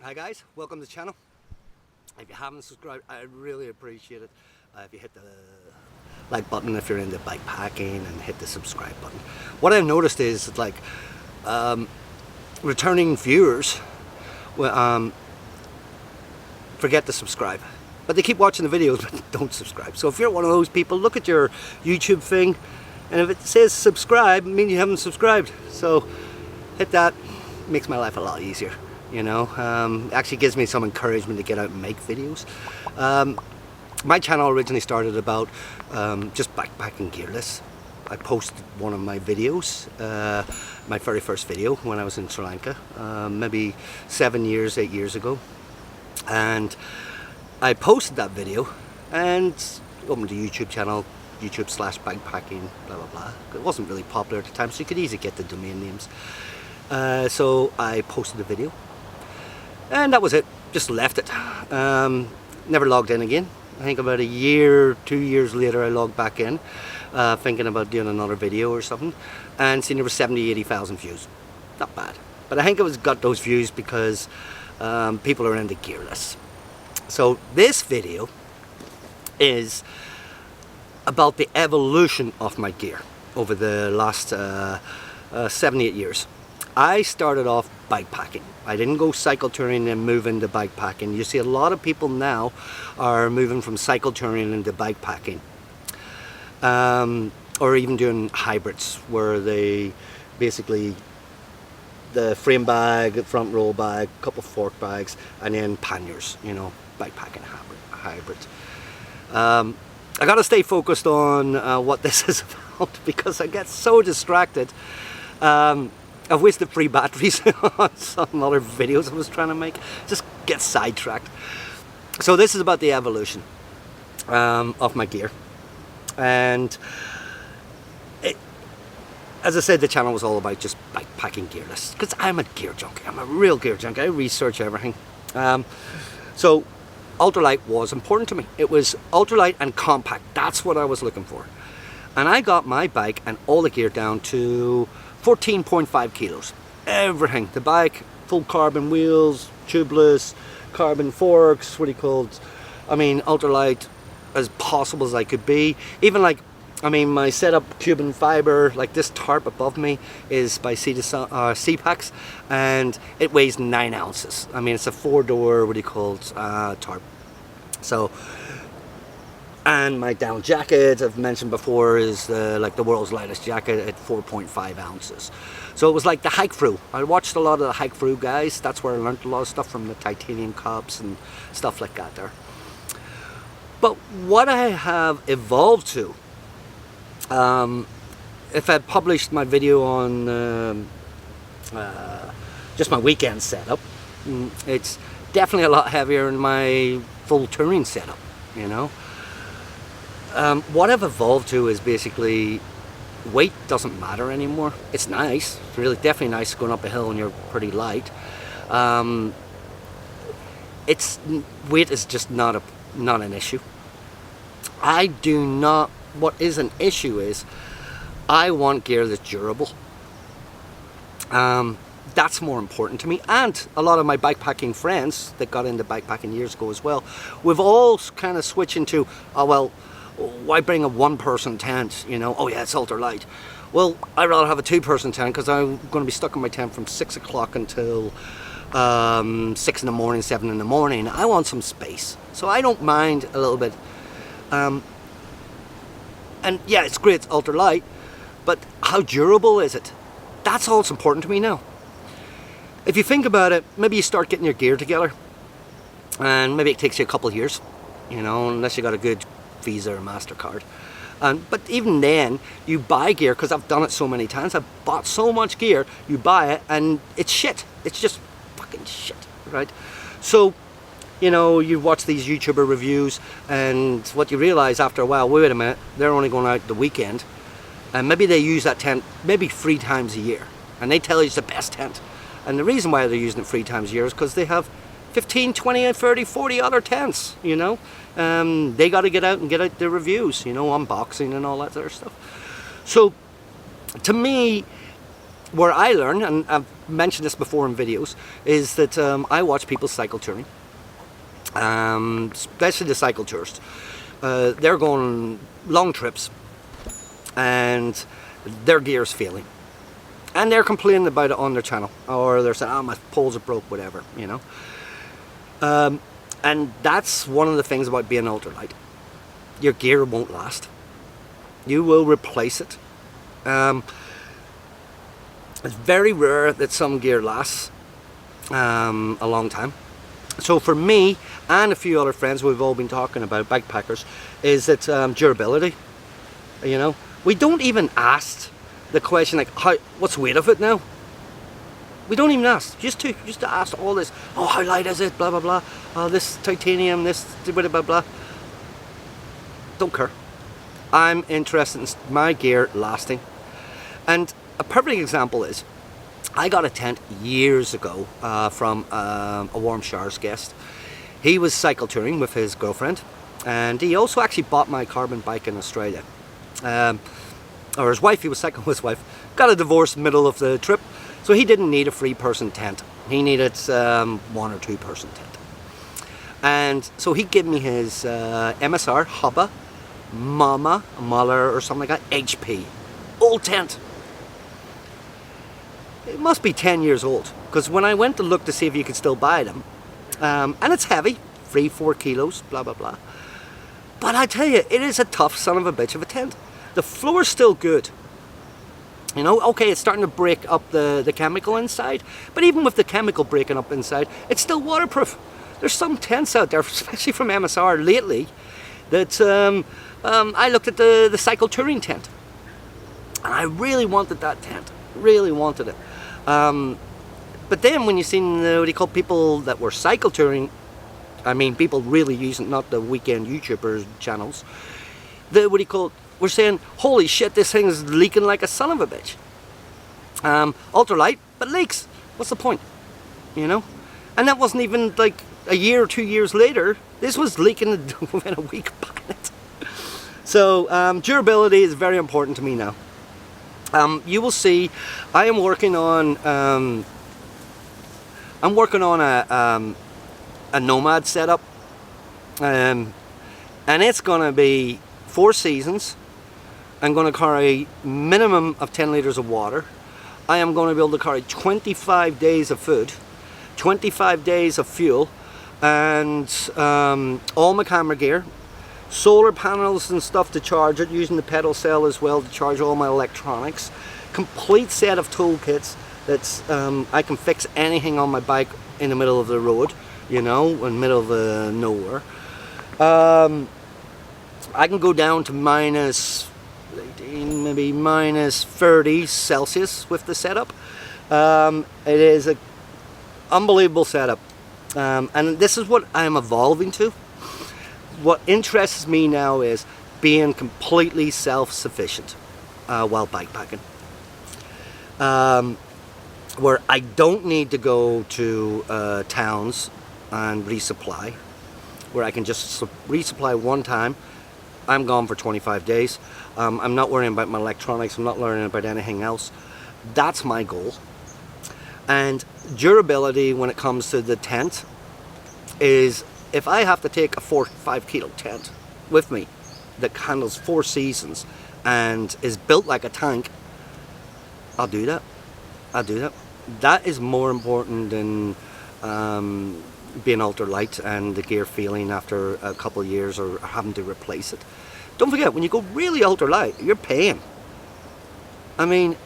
Hi guys, welcome to the channel. If you haven't subscribed, I really appreciate it if you hit the like button if you're into bike packing, and hit the subscribe button. What I've noticed is like returning viewers forget to subscribe, but they keep watching the videos but don't subscribe. So if you're one of those people, look at your YouTube thing, and if it says subscribe, it means you haven't subscribed. So hit that, makes my life a lot easier. You know, actually gives me some encouragement to get out and make videos. My channel originally started about just backpacking gearless. I posted one of my videos, my very first video when I was in Sri Lanka, maybe 8 years ago. And I posted that video and opened the YouTube channel, YouTube/bikepacking, blah blah blah. It wasn't really popular at the time, so you could easily get the domain names. So I posted the video. And that was it, just left it. Never logged in again. I think about 2 years later I logged back in, thinking about doing another video or something, and seen there were 80,000 views. Not bad. But I think it got those views because people are into gearless. So this video is about the evolution of my gear over the last 7-8 years. I started off bikepacking. I didn't go cycle touring and move into bikepacking. You see a lot of people now are moving from cycle touring into bikepacking, or even doing hybrids where they basically the frame bag, front roll bag, couple fork bags, and then panniers. You know, bikepacking hybrids. I got to stay focused on what this is about because I get so distracted. I've wasted free batteries on some other videos I was trying to make. Just get sidetracked. So this is about the evolution of my gear. And as I said, the channel was all about just bikepacking gearless. Because I'm a gear junkie. I'm a real gear junkie. I research everything. So ultralight was important to me. It was ultralight and compact. That's what I was looking for. And I got my bike and all the gear down to 14.5 kilos. Everything. The bike, full carbon wheels, tubeless, carbon forks, I mean, ultralight as possible as I could be. Even like, I mean, my setup, Cuban fiber, like this tarp above me is by CPAX, and it weighs 9 ounces. I mean, it's a 4-door, tarp. So, and my down jacket, I've mentioned before, is like the world's lightest jacket at 4.5 ounces. So it was like the hike through. I watched a lot of the hike through guys. That's where I learned a lot of stuff from, the titanium cups and stuff like that there. But what I have evolved to, if I published my video on just my weekend setup, it's definitely a lot heavier than my full touring setup, you know. What I've evolved to is basically weight doesn't matter anymore. It's nice, it's really definitely nice going up a hill and you're pretty light. Weight is just not an issue. What is an issue is I want gear that's durable. That's more important to me, and a lot of my bikepacking friends that got into bikepacking years ago as well, we've all kind of switched into, oh well, why bring a 1-person tent, you know? Oh yeah, it's ultralight. Well, I'd rather have a 2-person tent because I'm going to be stuck in my tent from 6 o'clock until 6 in the morning, 7 in the morning. I want some space, so I don't mind a little bit. And yeah, it's great, it's ultralight, but how durable is it? That's all that's important to me now. If you think about it, maybe you start getting your gear together, and maybe it takes you a couple of years, you know, unless you got a good Visa or MasterCard. But even then, you buy gear, because I've done it so many times, I've bought so much gear, you buy it, and it's shit. It's just fucking shit, right? So, you know, you watch these YouTuber reviews, and what you realize after a while, wait a minute, they're only going out the weekend, and maybe they use that tent maybe 3 times a year, and they tell you it's the best tent. And the reason why they're using it 3 times a year is because they have 15, 20, 30, 40 other tents, you know. They got to get out and get out their reviews, you know, unboxing and all that sort of stuff. So, to me, where I learn, and I've mentioned this before in videos, is that I watch people cycle touring, especially the cycle tourists. They're going long trips and their gear's failing, and they're complaining about it on their channel, or they're saying, oh, my poles are broke, whatever, you know. And that's one of the things about being ultralight. Your gear won't last. You will replace it. It's very rare that some gear lasts a long time. So for me and a few other friends we've all been talking about, bikepackers, is that durability. You know, we don't even ask the question like, what's the weight of it now? We don't even ask. Just to ask all this. Oh, how light is it? Blah blah blah. Oh, this titanium. This blah blah blah. Don't care. I'm interested in my gear lasting. And a perfect example is, I got a tent years ago from a Warm Showers guest. He was cycle touring with his girlfriend, and he also actually bought my carbon bike in Australia. Or his wife, he was cycling with his wife, got a divorce middle of the trip, so he didn't need a 3-person tent. He needed 1 or 2-person tent. And so he gave me his MSR Hubba Mama Muller or something like that, HP, old tent. It must be 10 years old, because when I went to look to see if you could still buy them, and it's heavy, 3-4 kilos, blah blah blah, but I tell you, it is a tough son of a bitch of a tent. The floor's still good, you know. Okay, it's starting to break up the chemical inside, but even with the chemical breaking up inside, it's still waterproof. There's some tents out there, especially from MSR lately, that I looked at the cycle touring tent, and I really wanted that tent, really wanted it. But then when you seen what do you call people that were cycle touring, I mean people really using, not the weekend YouTubers channels, the what do you call, we're saying, holy shit, this thing is leaking like a son of a bitch. Ultralight, but leaks. What's the point? You know? And that wasn't even like a year or 2 years later. This was leaking within a week of buying it. So durability is very important to me now. You will see, I am working on a Nomad setup, and it's gonna be 4 seasons. I'm going to carry minimum of 10 litres of water. I am going to be able to carry 25 days of food, 25 days of fuel, and all my camera gear, solar panels and stuff to charge it, using the pedal cell as well to charge all my electronics, complete set of toolkits that's I can fix anything on my bike in the middle of the road, you know, in the middle of nowhere. I can go down to minus 18, maybe minus 30 Celsius with the setup. It is an unbelievable setup, and this is what I'm evolving to. What interests me now is being completely self-sufficient while bikepacking, where I don't need to go to towns and resupply, where I can just resupply one time. I'm gone for 25 days. I'm not worrying about my electronics. I'm not worrying about anything else. That's my goal. And durability when it comes to the tent is, if I have to take a 4 or 5 kilo tent with me that handles 4 seasons and is built like a tank, I'll do that. I'll do that. That is more important than being ultralight and the gear failing after a couple of years or having to replace it. Don't forget, when you go really ultralight, you're paying. I mean,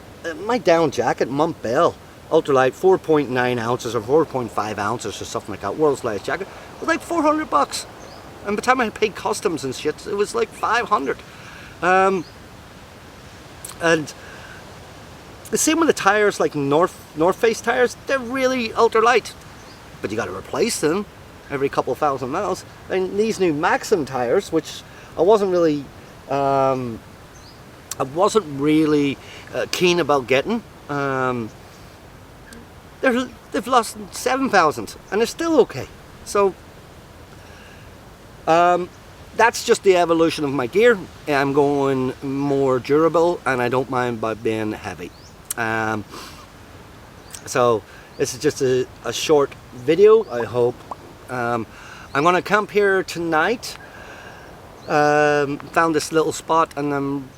my down jacket, Montbell, ultralight, 4.9 ounces or 4.5 ounces or something like that, world's lightest jacket, was like $400. And by the time I paid customs and shit, it was like 500. And the same with the tires, like North Face tires, they're really ultralight, but you got to replace them every couple of thousand miles. And these new Maxim tires, which I wasn't really keen about getting, they've lost 7,000 and they're still okay. So that's just the evolution of my gear. I'm going more durable, and I don't mind about being heavy. So this is just a short video, I hope. I'm gonna camp here tonight. Found this little spot, and I'm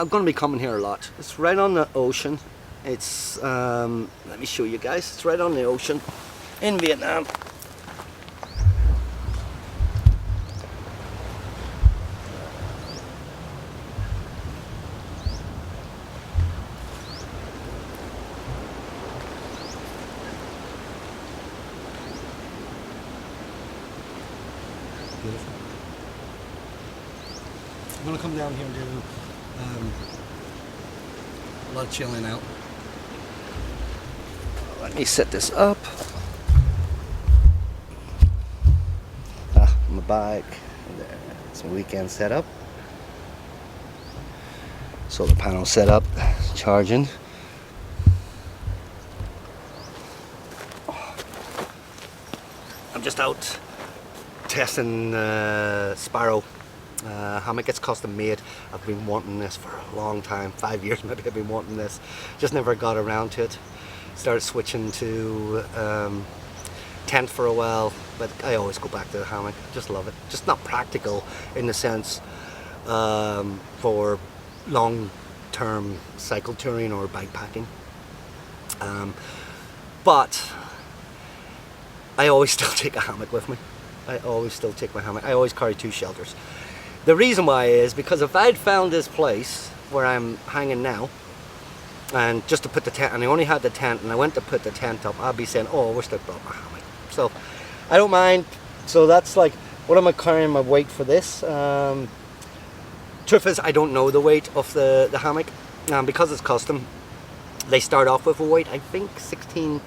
gonna be coming here a lot. It's right on the ocean. It's let me show you guys. It's right on the ocean in Vietnam. Beautiful. I'm gonna come down here and do a lot of chilling out. Let me set this up. My bike. It's my weekend setup. Solar panel set up, charging. I'm just out testing Sparrow hammock. It's custom made. I've been wanting this for a long time, 5 years maybe. I've been wanting this, just never got around to it. Started switching to tent for a while, but I always go back to the hammock. Just love it. Just not practical in the sense for long-term cycle touring or bikepacking, but I always still take a hammock with me. I always still take my hammock. I always carry 2 shelters. The reason why is because if I'd found this place where I'm hanging now, and just to put the tent, and I only had the tent, and I went to put the tent up, I'd be saying, oh, I wish I brought my hammock. So I don't mind. So that's like, what am I carrying my weight for this? Truth is, I don't know the weight of the hammock, because it's custom. They start off with a weight, I think 16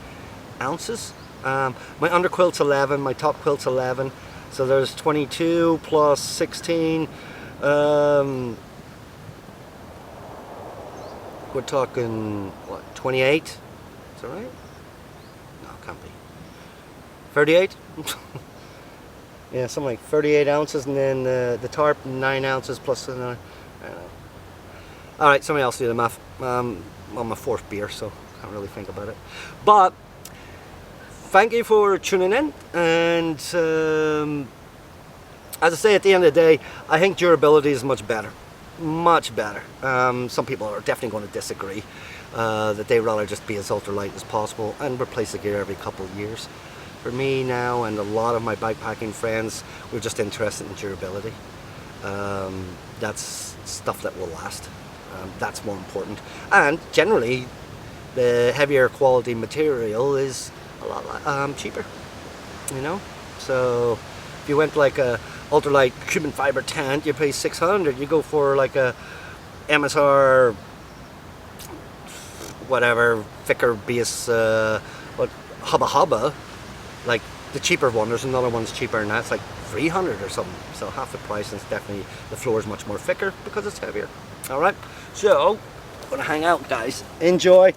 ounces. My underquilt's 11, my top quilt's 11, so there's 22 plus 16. We're talking, what, 28? Is that right? No, it can't be. 38? Yeah, something like 38 ounces, and then the tarp 9 ounces plus another. I don't know. All right, somebody else do the math. On my 4th beer, so I can't really think about it. But thank you for tuning in, and as I say, at the end of the day, I think durability is much better. Much better. Some people are definitely going to disagree, that they rather just be as ultralight as possible and replace the gear every couple of years. For me now, and a lot of my bikepacking friends, we're just interested in durability. That's stuff that will last. That's more important. And generally, the heavier quality material is a lot cheaper, you know. So if you went like a ultralight Cuban fiber tent, you pay 600. You go for like a MSR, whatever, thicker base, what, hubba, like the cheaper one. There's another one's cheaper than that. It's like 300 or something. So half the price, and it's definitely, the floor is much more thicker because it's heavier. All right, so I'm gonna hang out, guys. Enjoy.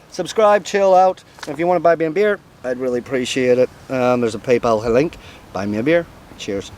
Subscribe, chill out. And if you want to buy me a beer, I'd really appreciate it. There's a PayPal link. Buy me a beer. Cheers.